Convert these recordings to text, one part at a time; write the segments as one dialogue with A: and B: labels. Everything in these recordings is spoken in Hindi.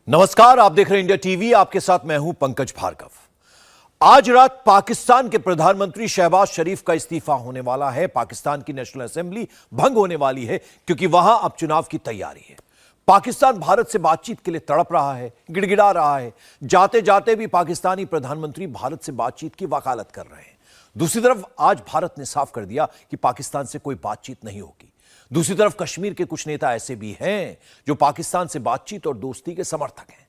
A: नमस्कार, आप देख रहे हैं इंडिया टीवी। आपके साथ मैं हूं पंकज भार्गव। आज रात पाकिस्तान के प्रधानमंत्री शहबाज शरीफ का इस्तीफा होने वाला है। पाकिस्तान की नेशनल असेंबली भंग होने वाली है क्योंकि वहां अब चुनाव की तैयारी है। पाकिस्तान भारत से बातचीत के लिए तड़प रहा है, गिड़गिड़ा रहा है। जाते जाते भी पाकिस्तानी प्रधानमंत्री भारत से बातचीत की वकालत कर रहे हैं। दूसरी तरफ आज भारत ने साफ कर दिया कि पाकिस्तान से कोई बातचीत नहीं होगी। दूसरी तरफ कश्मीर के कुछ नेता ऐसे भी हैं जो पाकिस्तान से बातचीत और दोस्ती के समर्थक हैं।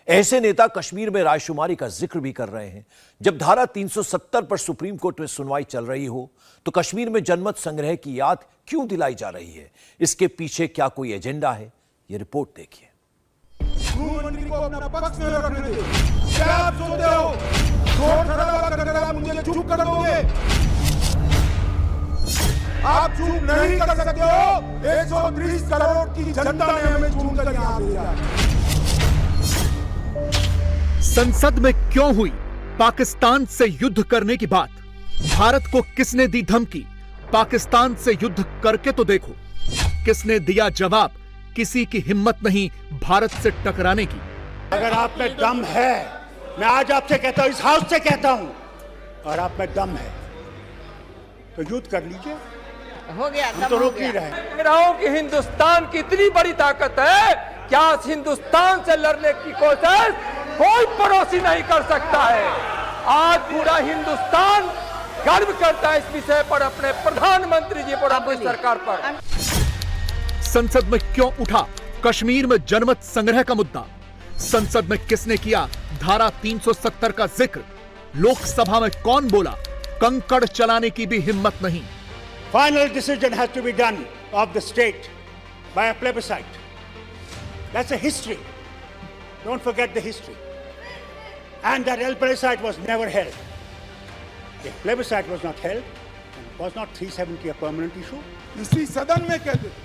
A: ऐसे नेता कश्मीर में रायशुमारी का जिक्र भी कर रहे हैं। जब धारा 370 पर सुप्रीम कोर्ट में सुनवाई चल रही हो तो कश्मीर में जनमत संग्रह की याद क्यों दिलाई जा रही है? इसके पीछे क्या कोई एजेंडा है? यह रिपोर्ट देखिए।
B: गृहमंत्री को अपना पक्ष में रखने दे। क्या आप सोचते हो शोर शराबा करके आप मुझे चुप कर दोगे? आप चुप नहीं कर सकते हो। 130 करोड़ की जनता ने हमें चुनकर यहाँ भेजा।
C: संसद में क्यों हुई पाकिस्तान से युद्ध करने की बात? भारत को किसने दी धमकी? पाकिस्तान से युद्ध करके तो देखो। किसने दिया जवाब? किसी की हिम्मत नहीं भारत से टकराने की।
D: अगर आप में दम है, मैं आज आपसे कहता हूं, इस हाउस से कहता हूं, और आप में दम है तो युद्ध कर लीजिए।
E: हो गया,
D: हम तो रोक ही रहे।
F: कह रहा हूं कि हिंदुस्तान की इतनी बड़ी ताकत है, क्या हिंदुस्तान से लड़ने की कोशिश कोई पड़ोसी नहीं कर सकता है। आज पूरा हिंदुस्तान गर्व करता है इस विषय पर, अपने प्रधानमंत्री जी पर, अपनी सरकार पर।
C: संसद में क्यों उठा कश्मीर में जनमत संग्रह का मुद्दा? संसद में किसने किया धारा 370 का जिक्र? लोकसभा में कौन बोला कंकड़ चलाने की भी हिम्मत नहीं?
D: Final decision has to be done of the state by a plebiscite. That's a history. Don't forget the history. And that plebiscite was never held. If plebiscite was not held, was not 370 a permanent issue?
B: इसी सदन में कहते थे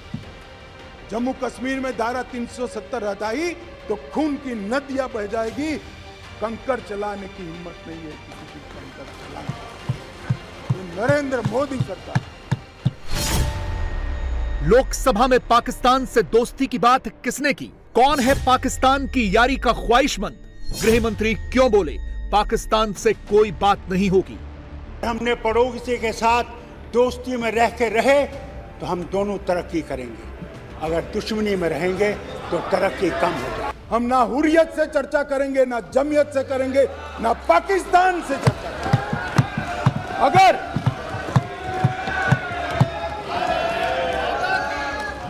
B: जम्मू कश्मीर में धारा 370 हटाई तो खून की नदियां बह जाएगी। कंकड़ चलाने की हिम्मत नहीं है किसी की कंकड़ चलाने। ये नरेंद्र मोदी सरकार।
C: लोकसभा में पाकिस्तान से दोस्ती की बात किसने की? कौन है पाकिस्तान की यारी का ख्वाहिशमंद? गृह मंत्री क्यों बोले पाकिस्तान से कोई बात नहीं होगी?
D: हमने पड़ोसी के साथ दोस्ती में रह के रहे तो हम दोनों तरक्की करेंगे। अगर दुश्मनी में रहेंगे तो तरक्की कम हो जाए।
B: हम ना हुर्रियत से चर्चा करेंगे, ना जमयत से करेंगे, ना पाकिस्तान से चर्चा करेंगे। अगर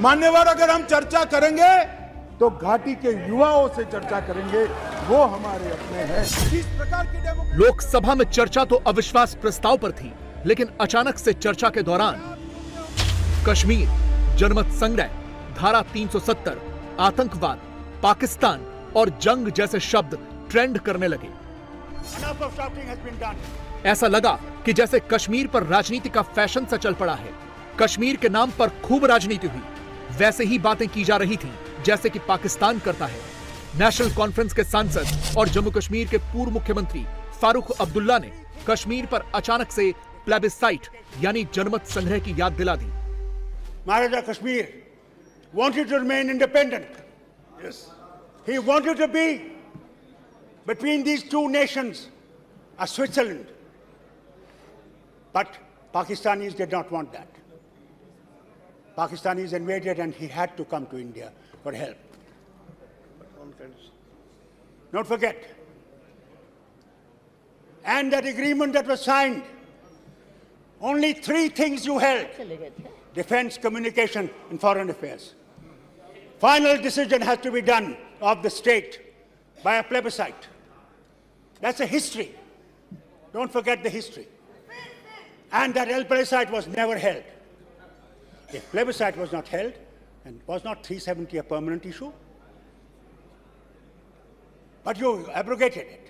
B: मान्यवर अगर हम चर्चा करेंगे तो घाटी के युवाओं से चर्चा करेंगे, वो हमारे अपने हैं। इस प्रकार की डेमोक्रेसी।
C: लोकसभा में चर्चा तो अविश्वास प्रस्ताव पर थी, लेकिन अचानक से चर्चा के दौरान कश्मीर, जनमत संग्रह, धारा 370, आतंकवाद, पाकिस्तान और जंग जैसे शब्द ट्रेंड करने लगे।
D: Enough of shouting has been done.
C: ऐसा लगा कि जैसे कश्मीर पर राजनीति का फैशन सा चल पड़ा है। कश्मीर के नाम पर खूब राजनीति हुई। वैसे ही बातें की जा रही थी जैसे कि पाकिस्तान करता है। नेशनल कॉन्फ्रेंस के सांसद और जम्मू कश्मीर के पूर्व मुख्यमंत्री फारूक अब्दुल्ला ने कश्मीर पर अचानक से प्लेबिसाइट यानी जनमत संग्रह की याद दिला दी।
D: Maharaja Kashmir wanted to remain independent. Yes. He wanted to be between these two nations, a Switzerland. But Pakistanis did not want that. Pakistanis invaded and he had to come to India for help. Don't forget. And that agreement that was signed, only 3 things you held: defense, communication, and foreign affairs. Final decision has to be done of the state by a plebiscite. That's a history. Don't forget the history. And that plebiscite was never held. If plebiscite was not held, and was not 370 a permanent issue? But you abrogated it.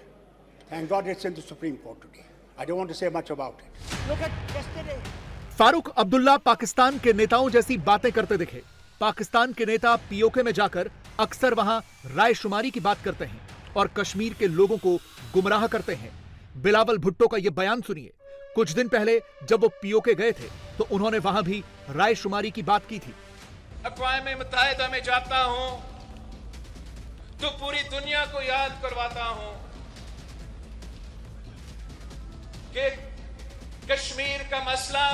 D: Thank God it's in the Supreme Court today. I don't want to say much about it. Look at yesterday.
C: Farooq Abdullah Pakistan के नेताओं जैसी बातें करते दिखे। पाकिस्तान के नेता पीओके में जाकर अक्सर वहां रायशुमारी की बात करते हैं और कश्मीर के लोगों को गुमराह करते हैं। बिलावल भुट्टो का यह बयान सुनिए। कुछ दिन पहले जब वो पीओके गए थे तो उन्होंने वहां भी रायशुमारी की बात की थी।
G: अक़वाम मुत्तहिदा में जाता हूं
E: तो पूरी दुनिया को याद करवाता हूं कि कश्मीर का मसला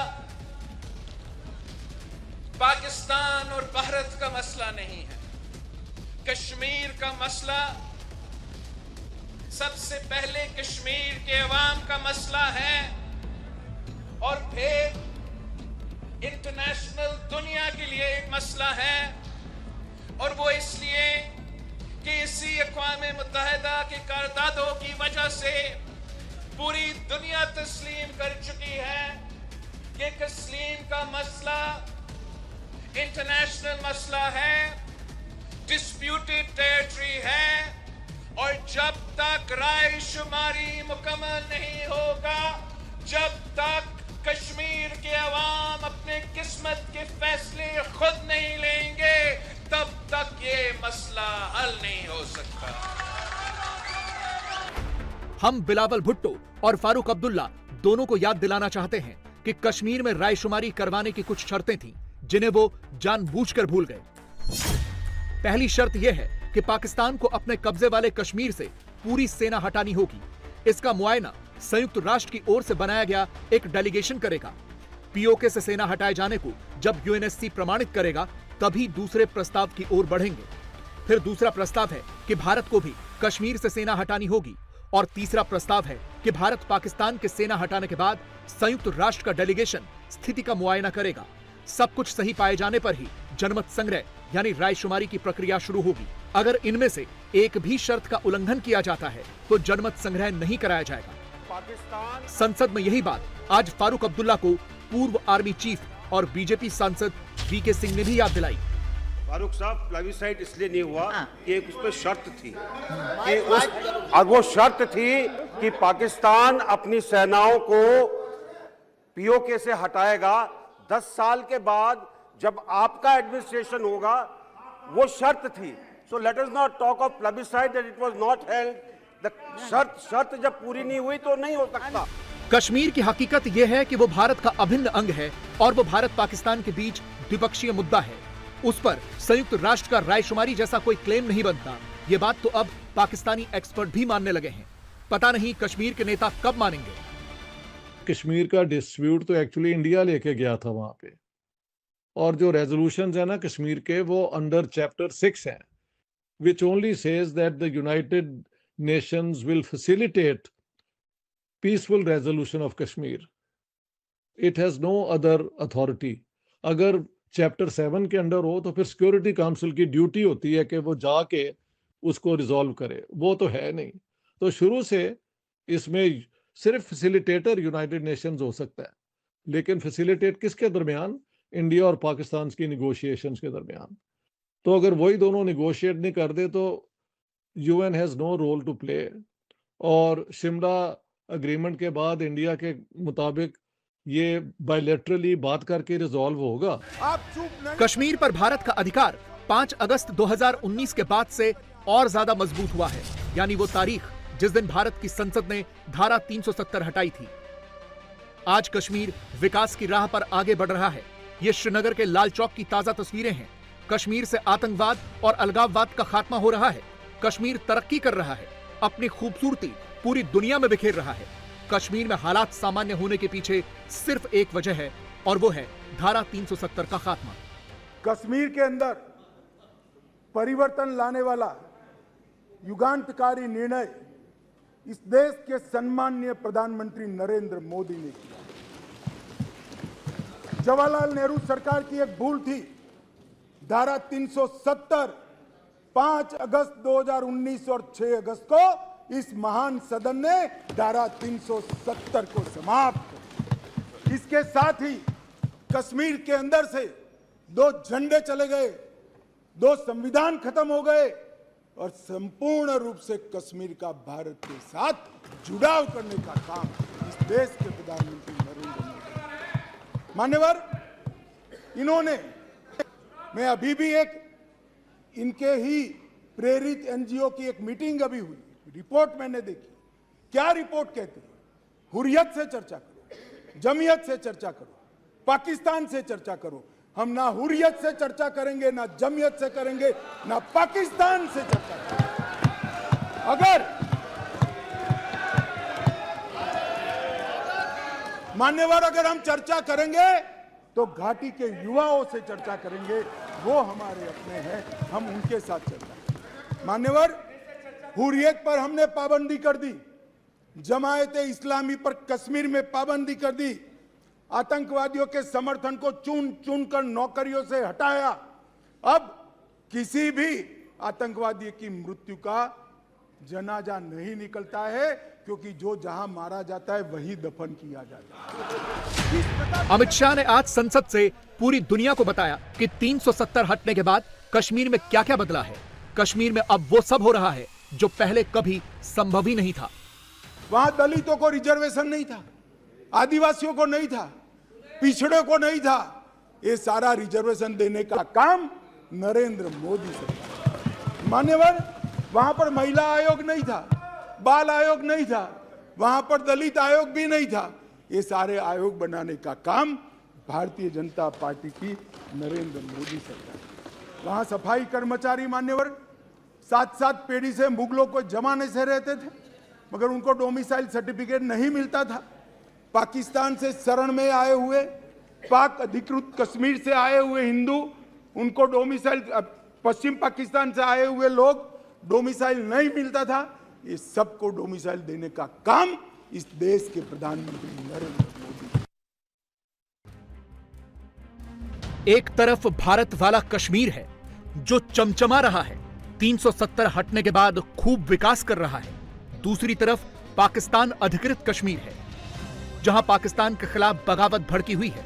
E: पाकिस्तान और भारत का मसला नहीं है। कश्मीर का मसला सबसे पहले कश्मीर के अवाम का मसला है और फिर इंटरनेशनल दुनिया के लिए एक मसला है। और वो इसलिए कि इसी अक़वाम मुत्तहिदा के करारदादों की वजह से पूरी दुनिया तस्लीम कर चुकी है कि कश्मीर का मसला इंटरनेशनल मसला है, डिस्प्यूटेड टेरिटरी है। और जब तक राय शुमारी मुकम्मल नहीं होगा, जब तक कश्मीर के अवाम अपने किस्मत के फैसले खुद नहीं लेंगे, तब तक ये मसला हल नहीं हो सकता।
C: हम बिलावल भुट्टो और फारूक अब्दुल्ला दोनों को याद दिलाना चाहते हैं कि कश्मीर में रायशुमारी करवाने की कुछ शर्तें थीं, जिन्हें वो जानबूझकर भूल गए। पहली शर्त यह है कि पाकिस्तान को अपने कब्जे वाले कश्मीर से पूरी सेना हटानी होगी। इसका मुआयना संयुक्त राष्ट्र की ओर से बनाया गया एक डेलीगेशन करेगा। पीओके से सेना हटाए जाने को जब यूएनएससी प्रमाणित करेगा, तभी दूसरे प्रस्ताव की ओर बढ़ेंगे। फिर दूसरा प्रस्ताव है कि भारत को भी कश्मीर से सेना हटानी होगी। और तीसरा प्रस्ताव है कि भारत पाकिस्तान के सेना हटाने के बाद संयुक्त राष्ट्र का डेलीगेशन स्थिति का मुआयना करेगा। सब कुछ सही पाए जाने पर ही जनमत संग्रह यानी रायशुमारी की प्रक्रिया शुरू होगी। अगर इनमें से एक भी शर्त का उल्लंघन किया जाता है तो जनमत संग्रह नहीं कराया जाएगा। संसद में यही बात आज फारूक अब्दुल्ला को पूर्व आर्मी चीफ और बीजेपी सांसद वीके सिंह ने भी याद दिलाई।
G: फारूक साहब, प्लेबिसाइट इसलिए नहीं हुआ कि एक उस पर शर्त थी कि और वो शर्त थी कि पाकिस्तान अपनी सेनाओं को पीओके से हटाएगा 10 साल के बाद जब आपका एडमिनिस्ट्रेशन होगा। वो शर्त थी। So let us not talk of plebiscite that it was not held. The शर्त जब पूरी नहीं हुई तो नहीं हो सकता।
C: कश्मीर की हकीकत यह है कि वो भारत का अभिन्न अंग है और वो भारत पाकिस्तान के बीच द्विपक्षीय मुद्दा है। उस पर संयुक्त राष्ट्र का रायशुमारी जैसा कोई क्लेम नहीं बनता। ये बात तो अब पाकिस्तानी एक्सपर्ट भी मानने लगे हैं। पता नहीं कश्मीर के नेता कब मानेंगे।
H: कश्मीर का डिस्प्यूट तो एक्चुअली इंडिया लेके गया था वहां पे, और जो रेजोल्यूशंस है ना कश्मीर के, वो अंडर चैप्टर 6 हैं, which only says that the United Nations will facilitate peaceful resolution of Kashmir. It has no other authority. अगर चैप्टर 7 के अंडर हो तो फिर सिक्योरिटी काउंसिल की ड्यूटी होती है कि वो जाके उसको रिजॉल्व करे। वो तो है नहीं। तो शुरू से इसमें सिर्फ फैसिलिटेटर यूनाइटेड नेशंस हो सकता है, लेकिन फैसिलिटेट किसके दरमियान? इंडिया और पाकिस्तान की निगोशिएशंस के दरमियान। तो अगर वही दोनों निगोशिएट नहीं कर दे तो UN has no role to play. और शिमला अग्रीमेंट के बाद इंडिया के मुताबिक ये बायलैटरली बात करके रिजॉल्व होगा।
B: आप चुप नहीं।
C: कश्मीर पर भारत का अधिकार 5 अगस्त 2019 के बाद से और ज्यादा मजबूत हुआ है, यानी वो तारीख जिस दिन भारत की संसद ने धारा 370 हटाई थी। आज कश्मीर विकास की राह पर आगे बढ़ रहा है। ये श्रीनगर के लाल चौक की ताजा तस्वीरें हैं। कश्मीर से आतंकवाद और अलगाववाद का खात्मा हो रहा है। कश्मीर तरक्की कर रहा है, अपनी खूबसूरती पूरी दुनिया में बिखेर रहा है। कश्मीर में हालात सामान्य होने के पीछे सिर्फ एक वजह है और वो है धारा 370 का खात्मा।
B: कश्मीर के अंदर परिवर्तन लाने वाला युगांतकारी निर्णय इस देश के सम्माननीय प्रधानमंत्री नरेंद्र मोदी ने किया। जवाहरलाल नेहरू सरकार की एक भूल थी। धारा 370 5 अगस्त 2019 और 6 अगस्त को इस महान सदन ने धारा 370 को समाप्त किया। इसके साथ ही कश्मीर के अंदर से 2 झंडे चले गए, 2 संविधान खत्म हो गए और संपूर्ण रूप से कश्मीर का भारत के साथ जुड़ाव करने का काम इस देश के प्रधानमंत्री नरेंद्र मोदी। मान्यवर, इन्होंने, मैं अभी भी एक इनके ही प्रेरित एनजीओ की एक मीटिंग अभी हुई, रिपोर्ट मैंने देखी। क्या रिपोर्ट कहती है? हुर्रियत से चर्चा करो, जमीयत से चर्चा करो, पाकिस्तान से चर्चा करो। हम ना हुर्रियत से चर्चा करेंगे, ना जमीयत से करेंगे, ना पाकिस्तान से चर्चा करेंगे। अगर मान्यवर अगर हम चर्चा करेंगे तो घाटी के युवाओं से चर्चा करेंगे, वो हमारे अपने हैं, हम उनके साथ चर्चा करेंगे। मान्यवर, हुर्रियत पर हमने पाबंदी कर दी, जमायत इस्लामी पर कश्मीर में पाबंदी कर दी, आतंकवादियों के समर्थन को चुन चुन कर नौकरियों से हटाया। अब किसी भी आतंकवादी की मृत्यु का जनाजा नहीं निकलता है, क्योंकि जो जहां मारा जाता है वही दफन किया जाता है।
C: अमित शाह ने आज संसद से पूरी दुनिया को बताया कि 370 हटने के बाद कश्मीर में क्या क्या बदला है। कश्मीर में अब वो सब हो रहा है जो पहले कभी संभव ही नहीं था।
B: वहां दलितों को रिजर्वेशन नहीं था, आदिवासियों को नहीं था, पिछड़े को नहीं था। ये सारा रिजर्वेशन देने का काम नरेंद्र मोदी सरकार। मान्यवर, वहां पर महिला आयोग नहीं था, बाल आयोग नहीं था, वहां पर दलित आयोग भी नहीं था। ये सारे आयोग बनाने का काम भारतीय जनता पार्टी की नरेंद्र मोदी सरकार। वहां सफाई कर्मचारी मान्यवर 7-7 पीढ़ी से मुगलों को जमाने से रहते थे, मगर उनको डोमिसाइल सर्टिफिकेट नहीं मिलता था। पाकिस्तान से शरण में आए हुए, पाक अधिकृत कश्मीर से आए हुए हिंदू, उनको डोमिसाइल, पश्चिम पाकिस्तान से आए हुए लोग डोमिसाइल नहीं मिलता था। ये सबको डोमिसाइल देने का काम इस देश के प्रधानमंत्री नरेंद्र मोदी।
C: एक तरफ भारत वाला कश्मीर है जो चमचमा रहा है, 370 हटने के बाद खूब विकास कर रहा है। दूसरी तरफ पाकिस्तान अधिकृत कश्मीर है, जहां पाकिस्तान के खिलाफ बगावत भड़की हुई है।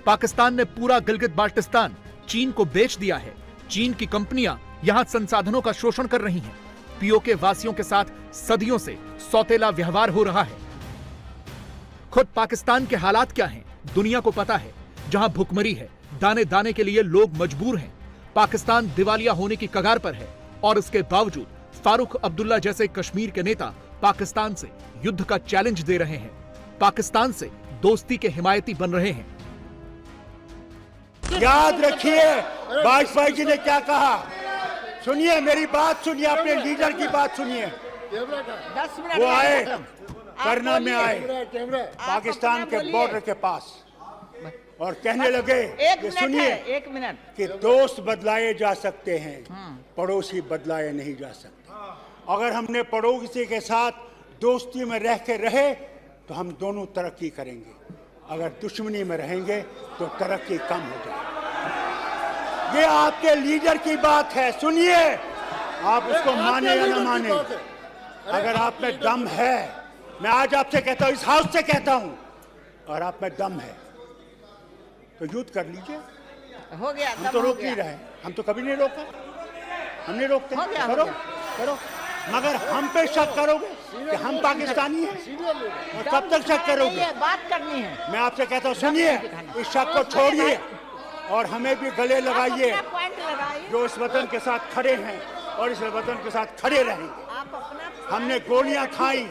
C: पाकिस्तान ने पूरा गिलगित बाल्टिस्तान चीन को बेच दिया है। चीन की कंपनियां यहां संसाधनों का शोषण कर रही हैं। पीओके वासियों के साथ सदियों से सौतेला व्यवहार हो रहा है। खुद पाकिस्तान के हालात क्या हैं, दुनिया को पता है। जहां भुखमरी है, दाने दाने के लिए लोग मजबूर हैं। पाकिस्तान दिवालिया होने की कगार पर है और इसके बावजूद फारूक अब्दुल्ला जैसे कश्मीर के नेता पाकिस्तान से युद्ध का चैलेंज दे रहे हैं, पाकिस्तान से दोस्ती के हिमायती बन रहे हैं।
D: याद रखिए वाजपेयी जी ने क्या कहा, सुनिए मेरी बात, सुनिए अपने लीडर की बात सुनिए।
I: 10 मिनट
D: वो आए, करना में आए पाकिस्तान के बॉर्डर के पास और कहने लगे कि सुनिए,
I: 1 मिनट,
D: कि दोस्त बदलाए जा सकते हैं, पड़ोसी बदलाए नहीं जा सकते। अगर हमने पड़ोसी के साथ दोस्ती में रह के रहे तो हम दोनों तरक्की करेंगे, अगर दुश्मनी में रहेंगे तो तरक्की कम हो जाएगी। ये आपके लीडर की बात है, सुनिए, आप उसको माने या ना माने। अगर आप में दम है, मैं आज आपसे कहता हूं, इस हाउस से कहता हूं, और आप में दम है तो युद्ध कर लीजिए।
I: हो गया,
D: हम तो रोक नहीं रहे, हम तो कभी नहीं रोका, हम नहीं रोकते। करो करो, मगर हम पे शक करोगे कि हम पाकिस्तानी हैं, और कब तक शक करोगे?
I: बात करनी है।
D: मैं आपसे कहता हूँ, सुनिए, इस शक को छोड़िए और हमें भी गले लगाइए, जो इस वतन के साथ खड़े हैं और इस वतन के साथ खड़े रहेंगे। हमने गोलियां खाई,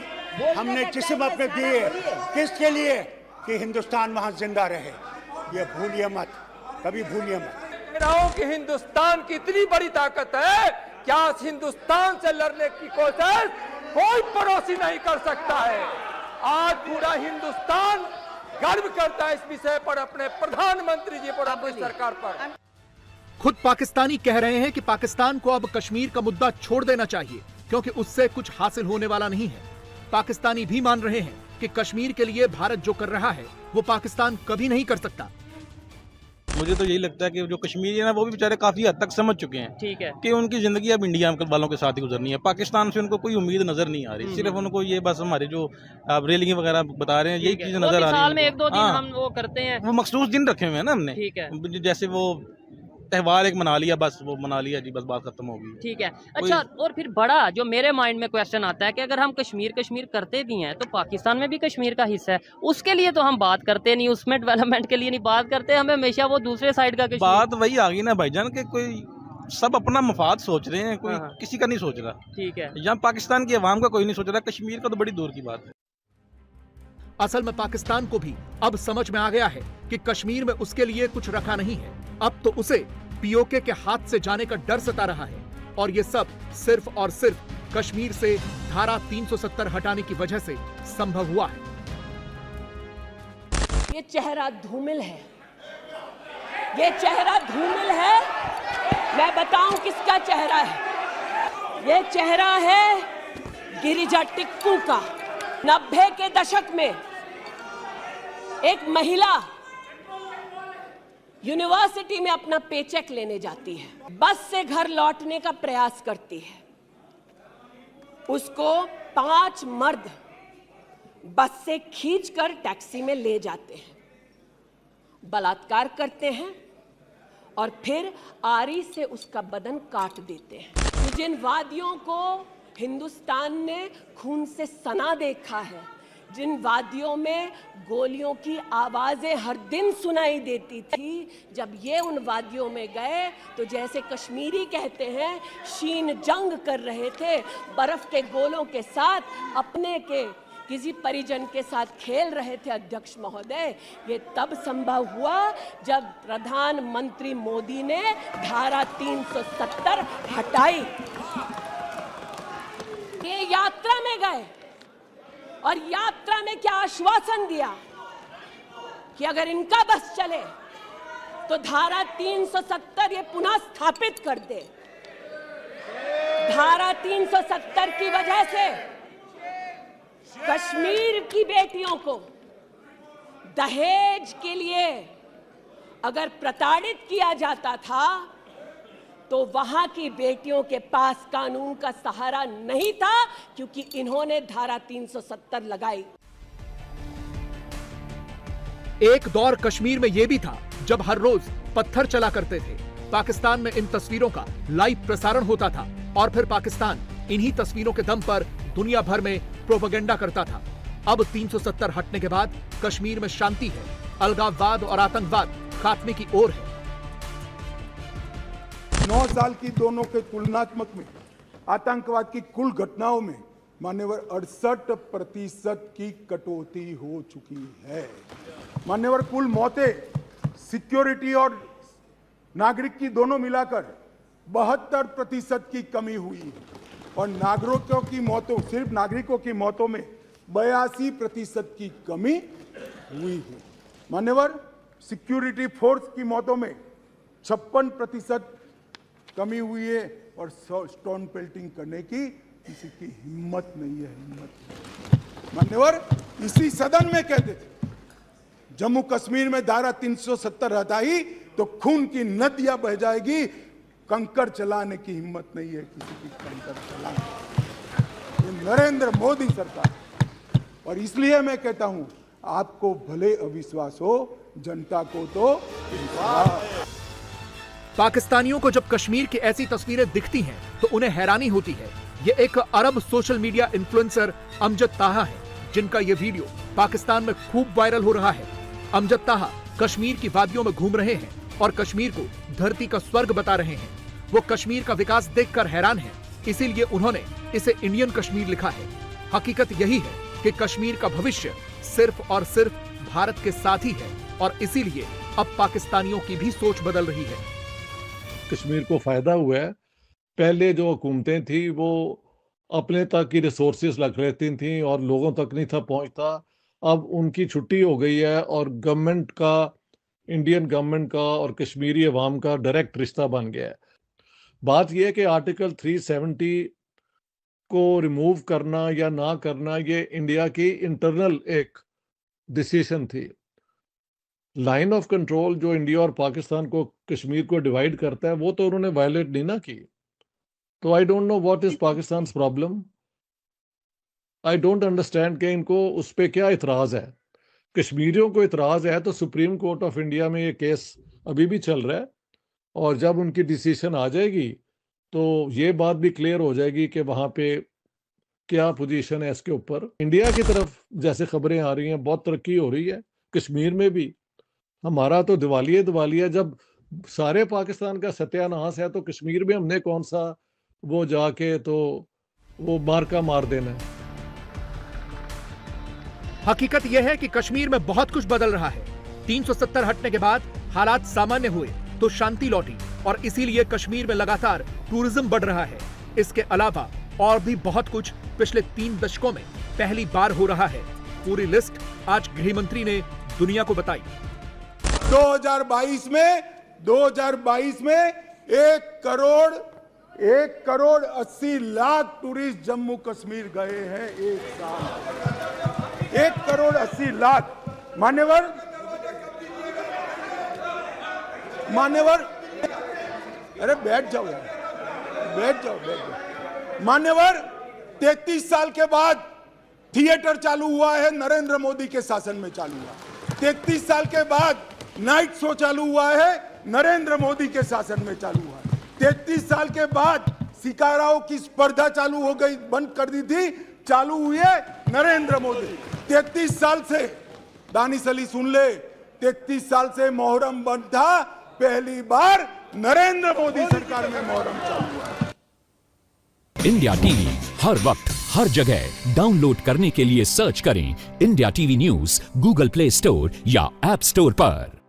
D: हमने जिस्म अपने दिए, किसके लिए? कि हिंदुस्तान वहां जिंदा रहे। ये भूलिए मत, कभी भूलिए मत।
F: कह रहा हूं कि हिंदुस्तान की इतनी बड़ी ताकत है, क्या इस हिंदुस्तान से लड़ने की कोशिश कोई पड़ोसी नहीं कर सकता है। आज पूरा हिंदुस्तान गर्व करता है इस विषय पर, अपने प्रधानमंत्री जी पर, अपनी सरकार पर।
C: खुद पाकिस्तानी कह रहे हैं कि पाकिस्तान को अब कश्मीर का मुद्दा छोड़ देना चाहिए, क्योंकि उससे कुछ हासिल होने वाला नहीं है। पाकिस्तानी भी मान रहे हैं कि कश्मीर के लिए भारत जो कर रहा है वो पाकिस्तान कभी नहीं कर सकता।
J: मुझे तो यही लगता है कि जो कश्मीरी है ना, वो भी बेचारे काफी हद तक समझ चुके हैं, ठीक है, कि उनकी जिंदगी अब इंडिया वालों के साथ ही गुजरनी है। पाकिस्तान से उनको कोई उम्मीद नजर नहीं आ रही, सिर्फ उनको ये बस हमारे जो रेलिंग वगैरह बता रहे हैं, यही चीज नजर आ रही है।
K: साल में 1-2 दिन हम वो करते हैं,
J: वो मखसूस दिन रखे हुए हैं ना हमने, ठीक है, जैसे वो त्योहार एक मना लिया, बस वो मना लिया जी, बस बात खत्म हो गई, ठीक है।
K: अच्छा, और फिर बड़ा जो मेरे माइंड में क्वेश्चन आता है कि अगर हम कश्मीर करते भी हैं तो पाकिस्तान में भी कश्मीर का हिस्सा है, उसके लिए तो हम बात करते नहीं, उसमें डेवलपमेंट के लिए नहीं बात करते, हमें हमेशा वो दूसरे साइड का कश्मीर।
J: बात वही आ गई ना भाईजान, के कोई सब अपना मफाद सोच रहे हैं, कोई किसी का नहीं सोच रहा, ठीक है। यहाँ पाकिस्तान की आवाम का कोई नहीं सोच रहा, कश्मीर का तो बड़ी दूर की बात है।
C: असल में पाकिस्तान को भी अब समझ में आ गया है कि कश्मीर में उसके लिए कुछ रखा नहीं है। अब तो उसे पीओके के हाथ से जाने का डर सता रहा है, और ये सब सिर्फ और सिर्फ कश्मीर से धारा 370 हटाने की वजह से संभव हुआ है।
I: ये चेहरा धूमिल है, ये चेहरा धूमिल है। मैं बताऊं किसका चेहरा है? ये चेहरा है गिरिजा टिक्कू का। 90 के दशक में एक महिला यूनिवर्सिटी में अपना पेचेक लेने जाती है, बस से घर लौटने का प्रयास करती है। उसको 5 मर्द बस से खींचकर टैक्सी में ले जाते हैं, बलात्कार करते हैं और फिर आरी से उसका बदन काट देते हैं। जिन वादियों को हिंदुस्तान ने खून से सना देखा है, जिन वादियों में गोलियों की आवाजें हर दिन सुनाई देती थी, जब ये उन वादियों में गए तो जैसे कश्मीरी कहते हैं शीन जंग कर रहे थे, बर्फ के गोलों के साथ अपने के किसी परिजन के साथ खेल रहे थे। अध्यक्ष महोदय, ये तब संभव हुआ जब प्रधानमंत्री मोदी ने धारा 370 हटाई। ये यात्रा में गए और यात्रा में क्या आश्वासन दिया कि अगर इनका बस चले तो धारा 370 ये पुनः स्थापित कर दे। धारा 370 की वजह से कश्मीर की बेटियों को दहेज के लिए अगर प्रताड़ित किया जाता था तो वहां की बेटियों के पास कानून का सहारा नहीं था, क्योंकि इन्होंने धारा 370 लगाई।
C: एक दौर कश्मीर में यह भी था जब हर रोज पत्थर चला करते थे। पाकिस्तान में इन तस्वीरों का लाइव प्रसारण होता था और फिर पाकिस्तान इन्हीं तस्वीरों के दम पर दुनिया भर में प्रोपेगेंडा करता था। अब 370 हटने के बाद कश्मीर में शांति है, अलगाववाद और आतंकवाद खात्मे की ओर है।
B: 9 साल की दोनों के तुलनात्मक में आतंकवाद की कुल घटनाओं में मान्यवर 68% की कटौती हो चुकी है। मान्यवर कुल मौतें सिक्योरिटी और नागरिक की दोनों मिलाकर 72% की कमी हुई है और नागरिकों की मौतों, सिर्फ नागरिकों की मौतों में 82% की कमी हुई है। मान्यवर सिक्योरिटी फोर्स की मौतों में 56% कमी हुई है और स्टोन पेल्टिंग करने की किसी की हिम्मत नहीं है। मान्यवर इसी सदन में कहते थे जम्मू कश्मीर में धारा 370 हटाई तो खून की नदियां बह जाएगी, कंकड़ चलाने की हिम्मत नहीं है किसी की कंकड़ चलाने। ये नरेंद्र मोदी सरकार, और इसलिए मैं कहता हूं आपको भले अविश्वास हो, जनता को तो विश्वास।
C: पाकिस्तानियों को जब कश्मीर की ऐसी तस्वीरें दिखती हैं तो उन्हें हैरानी होती है। ये एक अरब सोशल मीडिया इन्फ्लुएंसर अमजद ताहा है, जिनका ये वीडियो पाकिस्तान में खूब वायरल हो रहा है। अमजद ताहा कश्मीर की वादियों में घूम रहे हैं और कश्मीर को धरती का स्वर्ग बता रहे हैं। वो कश्मीर का विकास देखकर हैरान हैं, इसीलिए उन्होंने इसे इंडियन कश्मीर लिखा है। हकीकत यही है कि कश्मीर का भविष्य सिर्फ और सिर्फ भारत के साथ ही है और इसीलिए अब पाकिस्तानियों की भी सोच बदल रही है।
H: कश्मीर को फायदा हुआ है। पहले जो हुकूमतें थी वो अपने तक की रिसोर्सेज रख लेती थी और लोगों तक नहीं था पहुंचता। अब उनकी छुट्टी हो गई है और गवर्नमेंट का, इंडियन गवर्नमेंट का और कश्मीरी अवाम का डायरेक्ट रिश्ता बन गया है। बात यह है कि आर्टिकल 370 को रिमूव करना या ना करना ये इंडिया की इंटरनल एक डिसीजन थी। लाइन ऑफ कंट्रोल जो इंडिया और पाकिस्तान को, कश्मीर को डिवाइड करता है, वो तो उन्होंने वायलेट नहीं ना की। तो I don't know what is Pakistan problem. I don't understand कि इनको उस पर क्या इतराज है। कश्मीरियों को इतराज है तो सुप्रीम कोर्ट ऑफ इंडिया में ये केस अभी भी चल रहा है और जब उनकी डिसीजन आ जाएगी तो ये बात भी क्लियर हो जाएगी कि वहाँ पे क्या पोजीशन है इसके ऊपर। इंडिया की तरफ जैसे खबरें आ रही हैं बहुत तरक्की हो रही है, कश्मीर में भी। हमारा तो दिवाली है, जब सारे पाकिस्तान का सत्यानाश है तो कश्मीर में हमने कौन सा वो जाके तो वो मार्का मार देना है।
C: हकीकत यह है कि कश्मीर में बहुत कुछ बदल रहा है। 370 हटने के बाद हालात सामान्य हुए तो शांति लौटी और इसीलिए कश्मीर में लगातार टूरिज्म बढ़ रहा है। इसके अलावा और भी बहुत कुछ पिछले 3 दशकों में पहली बार हो रहा है। पूरी लिस्ट आज गृह मंत्री ने दुनिया को बताई।
B: 2022 में 1,80,00,000 टूरिस्ट जम्मू कश्मीर गए हैं एक साल। 1,80,00,000। मान्यवर, अरे बैठ जाओ यार, बैठ जाओ। मान्यवर, 33 साल के बाद थिएटर चालू हुआ है, नरेंद्र मोदी के शासन में चालू हुआ। 33 साल के बाद नाइट शो चालू हुआ है, नरेंद्र मोदी के शासन में चालू हुआ। 33 साल के बाद शिकाराओं की स्पर्धा चालू हो गई, बंद कर दी थी, चालू हुई है नरेंद्र मोदी। 33 साल से, दानिश अली सुन ले, 33 साल से मोहर्रम बंद था, पहली बार नरेंद्र मोदी सरकार में मोहर्रम चालू हुआ।
L: इंडिया टीवी हर वक्त हर जगह डाउनलोड करने के लिए सर्च करें India TV news Google play store या ऐप स्टोर पर।